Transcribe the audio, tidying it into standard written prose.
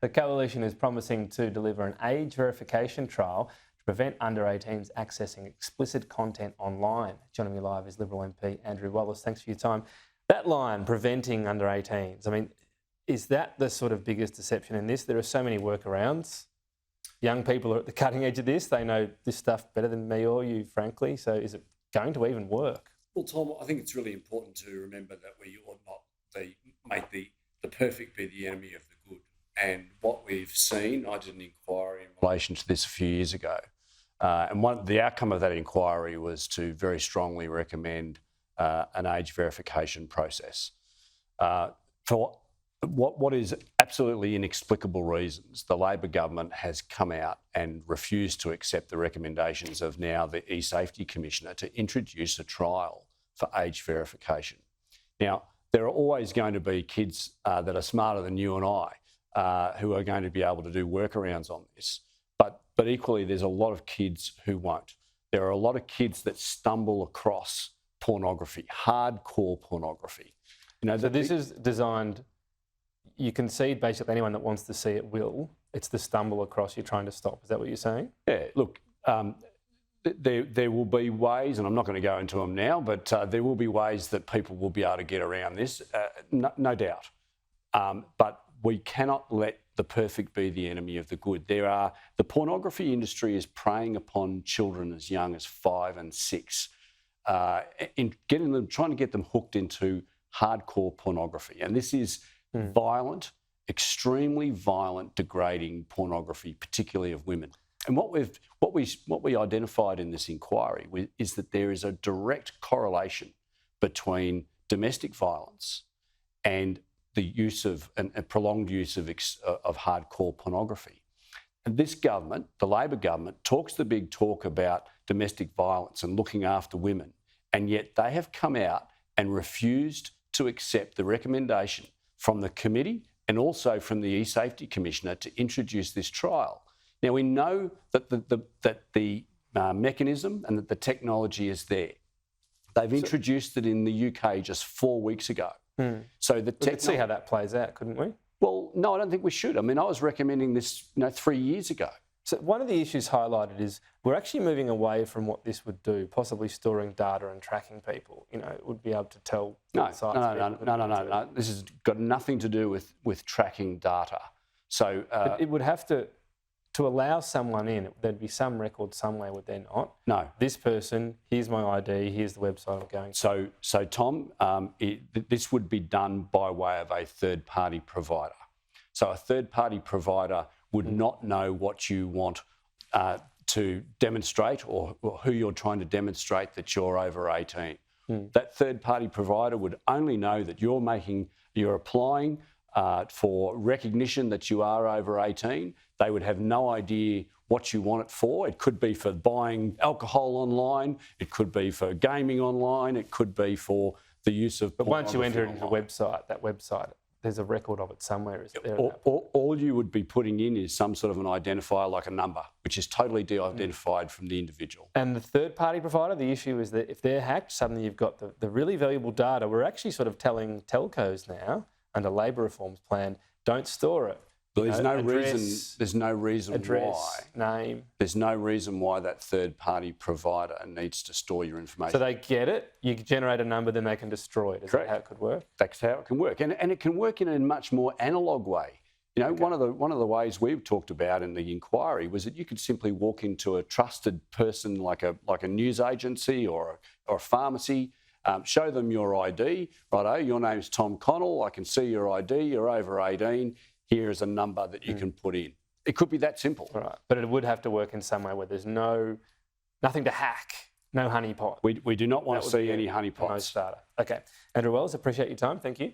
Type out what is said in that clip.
The Coalition is promising to deliver an age verification trial to prevent under-18s accessing explicit content online. Joining me live is Liberal MP Andrew Wallace. Thanks for your time. That line, preventing under-18s, I mean, is that the sort of biggest deception in this? There are so many workarounds. Young people are at the cutting edge of this. They know this stuff better than me or you, frankly. So is it going to even work? Well, Tom, I think it's really important to remember that we ought not make the perfect be the enemy of the good. And what we've seen, I did an inquiry in relation to this a few years ago, and the outcome of that inquiry was to very strongly recommend an age verification process. For what is absolutely inexplicable reasons, the Labor government has come out and refused to accept the recommendations of now the eSafety Commissioner to introduce a trial for age verification. Now, there are always going to be kids that are smarter than you and I who are going to be able to do workarounds on this. But equally, there's a lot of kids who won't. There are a lot of kids that stumble across pornography, hardcore pornography. You know, so this is designed, you concede basically anyone that wants to see it will. It's the stumble across you're trying to stop. Is that what you're saying? Yeah, look, there will be ways, and I'm not going to go into them now, but there will be ways that people will be able to get around this, no doubt. But we cannot let the perfect be the enemy of the good. The pornography industry is preying upon children as young as 5 and 6, in trying to get them hooked into hardcore pornography. And this is violent, extremely violent, degrading pornography, particularly of women. And what we identified in this inquiry is that there is a direct correlation between domestic violence and the use of and prolonged use of hardcore pornography. And this government, the Labor government, talks the big talk about domestic violence and looking after women, and yet they have come out and refused to accept the recommendation from the committee and also from the eSafety Commissioner to introduce this trial. Now, we know that the mechanism and that the technology is there. They've introduced it in the UK just 4 weeks ago. So we could see how that plays out, couldn't we? Well, no, I don't think we should. I mean, I was recommending this 3 years ago. So one of the issues highlighted is we're actually moving away from what this would do, possibly storing data and tracking people. You know, it would be able to tell. No. This has got nothing to do with tracking data. So but it would have to allow someone in. There'd be some record somewhere, would there not? No. This person, here's my ID, here's the website I'm going to. So Tom, this would be done by way of a third-party provider. So a third-party provider would not know what you want to demonstrate or who you're trying to demonstrate that you're over 18. That third-party provider would only know that you're applying for recognition that you are over 18. They would have no idea what you want it for. It could be for buying alcohol online. It could be for gaming online. It could be for the use of. But once you enter it into the website, that website, there's a record of it somewhere, is there? All you would be putting in is some sort of an identifier like a number, which is totally de-identified from the individual. And the third-party provider, the issue is that if they're hacked, suddenly you've got the really valuable data. We're actually sort of telling telcos now, under Labor reforms plan, don't store it. But there's no reason address, why. Name. There's no reason why that third-party provider needs to store your information. So they get it, you generate a number, then they can destroy it. Is that how it could work? That's how it can work. And it can work in a much more analogue way. You know, one of the ways we've talked about in the inquiry was that you could simply walk into a trusted person like a news agency or a pharmacy, show them your ID. Righto, your name's Tom Connell. I can see your ID. You're over 18. Here is a number that you can put in. It could be that simple. Right, but it would have to work in some way where there's nothing to hack, no honeypot. We do not want to see any honeypots. No starter. Okay. Andrew Wallace, appreciate your time. Thank you.